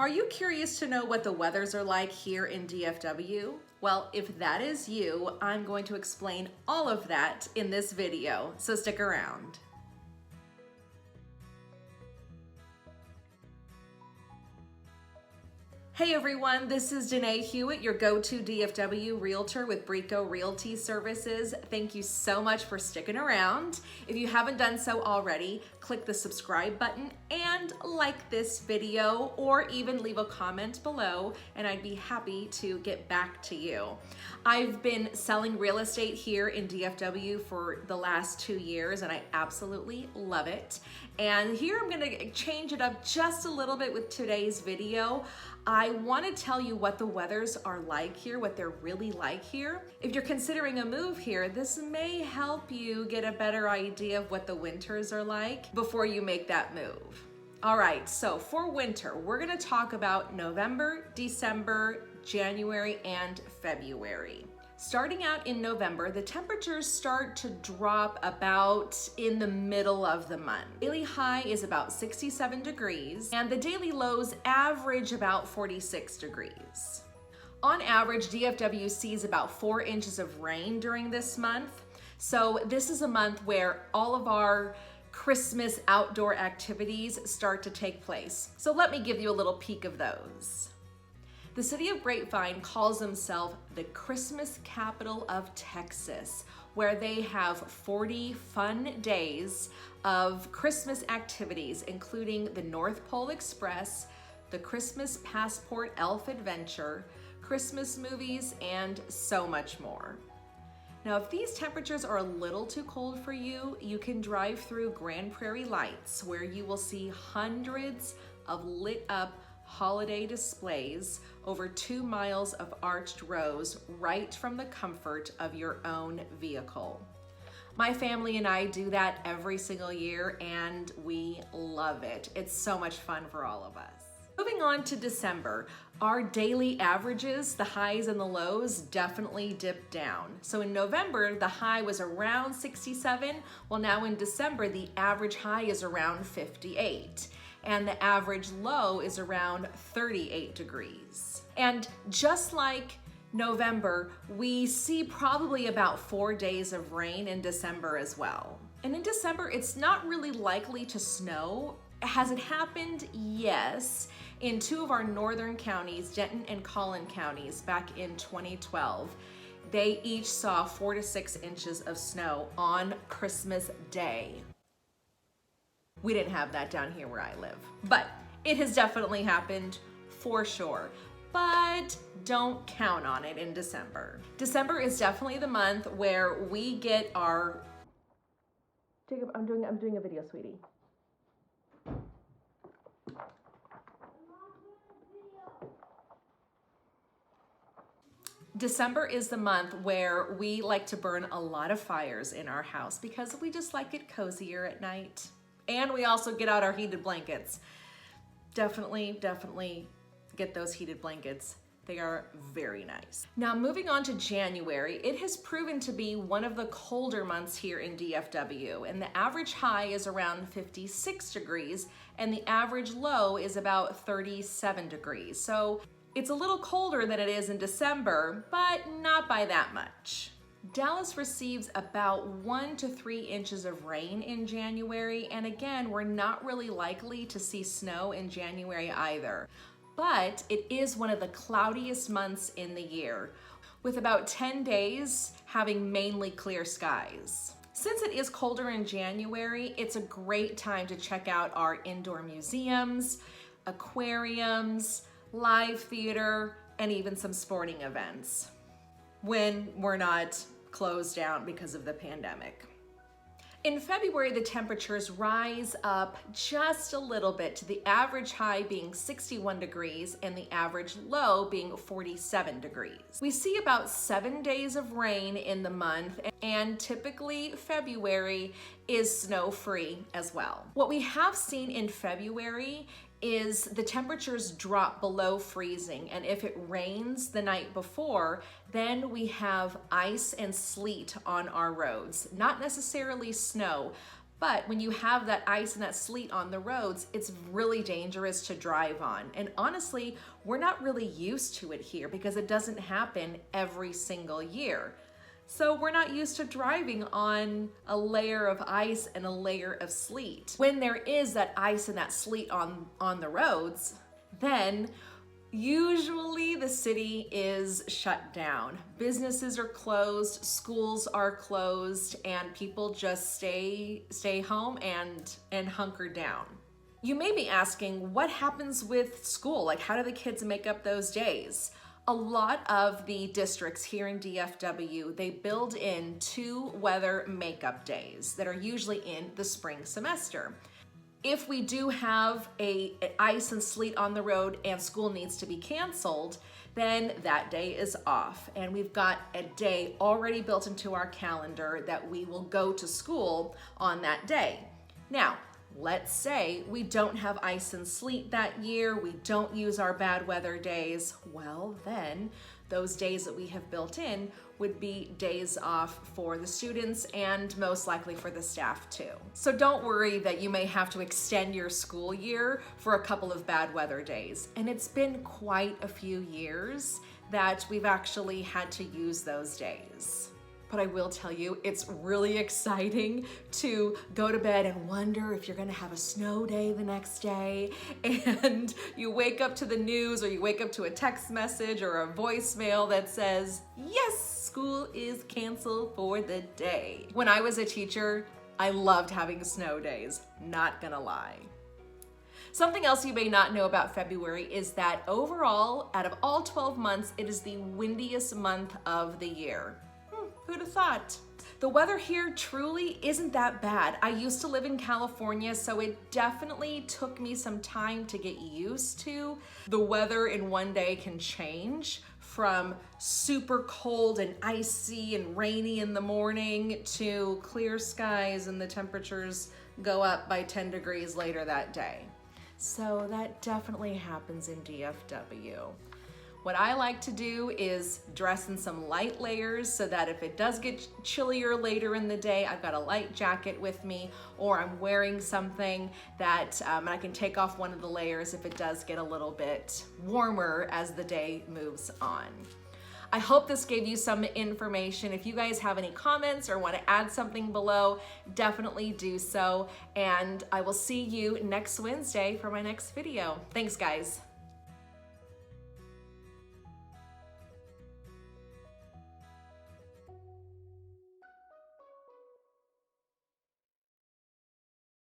Are you curious to know what the weathers are like here in DFW? Well, if that is you, I'm going to explain all of that in this video, so stick around. Hey everyone, this is Danae Hewitt, your go-to DFW realtor with Brico Realty Services. Thank you so much for sticking around. If you haven't done so already, click the subscribe button and like this video, or even leave a comment below and I'd be happy to get back to you. I've been selling real estate here in DFW for the last 2 years and I absolutely love it. And here I'm gonna change it up just a little bit with today's video. I want to tell you what the weathers are like here, what they're really like here. If you're considering a move here, this may help you get a better idea of what the winters are like before you make that move. All right, so for winter, we're going to talk about November, December, January, and February. Starting out in November, the temperatures start to drop about in the middle of the month. Daily high is about 67 degrees and the daily lows average about 46 degrees. On average, DFW sees about 4 inches of rain during this month. So this is a month where all of our Christmas outdoor activities start to take place. So let me give you a little peek of those. The city of Grapevine calls themselves the Christmas capital of Texas, where they have 40 fun days of Christmas activities, including the North Pole Express, the Christmas Passport Elf Adventure, Christmas movies, and so much more. Now, if these temperatures are a little too cold for you, you can drive through Grand Prairie Lights, where you will see hundreds of lit up holiday displays over 2 miles of arched rows right from the comfort of your own vehicle. My family and I do that every single year and we love it. It's so much fun for all of us. Moving on to December, our daily averages, the highs and the lows, definitely dip down. So in November, the high was around 67. Well, now in December, the average high is around 58. And the average low is around 38 degrees. And just like November, we see probably about 4 days of rain in December as well. And in December, it's not really likely to snow. Has it happened? Yes. In 2 of our northern counties, Denton and Collin counties, back in 2012, they each saw 4 to 6 inches of snow on Christmas Day. We didn't have that down here where I live, but it has definitely happened for sure. But don't count on it in December. December is definitely the month where we get our... Jacob, I'm doing a video, sweetie. December is the month where we like to burn a lot of fires in our house because we just like it cozier at night. And we also get out our heated blankets. Definitely get those heated blankets. They are very nice. Now moving on to January, it has proven to be one of the colder months here in DFW, and the average high is around 56 degrees and the average low is about 37 degrees. So it's a little colder than it is in December, but not by that much. Dallas receives about 1 to 3 inches of rain in January, and again, we're not really likely to see snow in January either. But it is one of the cloudiest months in the year, with about 10 days having mainly clear skies. Since it is colder in January, it's a great time to check out our indoor museums, aquariums, live theater, and even some sporting events when we're not closed down because of the pandemic. In February, the temperatures rise up just a little bit, to the average high being 61 degrees and the average low being 47 degrees. We see about 7 days of rain in the month, and typically February is snow-free as well. What we have seen in February is the temperatures drop below freezing, and if it rains the night before, then we have ice and sleet on our roads. Not necessarily snow, But when you have that ice and that sleet on the roads, it's really dangerous to drive on. And honestly, we're not really used to it here because it doesn't happen every single year. So we're not used to driving on a layer of ice and a layer of sleet. When there is that ice and that sleet on the roads, then usually the city is shut down. Businesses are closed, schools are closed, and people just stay home and hunker down. You may be asking, what happens with school? Like, how do the kids make up those days? A lot of the districts here in DFW, they build in 2 weather makeup days that are usually in the spring semester. If we do have an ice and sleet on the road and school needs to be canceled, then that day is off. And we've got a day already built into our calendar that we will go to school on that day. Now, let's say we don't have ice and sleet that year, we don't use our bad weather days, well then, those days that we have built in would be days off for the students and most likely for the staff too. So don't worry that you may have to extend your school year for a couple of bad weather days. And it's been quite a few years that we've actually had to use those days. But I will tell you, it's really exciting to go to bed and wonder if you're gonna have a snow day the next day, and you wake up to the news or you wake up to a text message or a voicemail that says, yes, school is canceled for the day. When I was a teacher, I loved having snow days, not gonna lie. Something else you may not know about February is that overall, out of all 12 months, it is the windiest month of the year. Who'd have thought? The weather here truly isn't that bad. I used to live in California, so it definitely took me some time to get used to. The weather in one day can change from super cold and icy and rainy in the morning to clear skies and the temperatures go up by 10 degrees later that day. So that definitely happens in DFW. What I like to do is dress in some light layers so that if it does get chillier later in the day, I've got a light jacket with me, or I'm wearing something that I can take off one of the layers if it does get a little bit warmer as the day moves on. I hope this gave you some information. If you guys have any comments or want to add something below, definitely do so. And I will see you next Wednesday for my next video. Thanks, guys.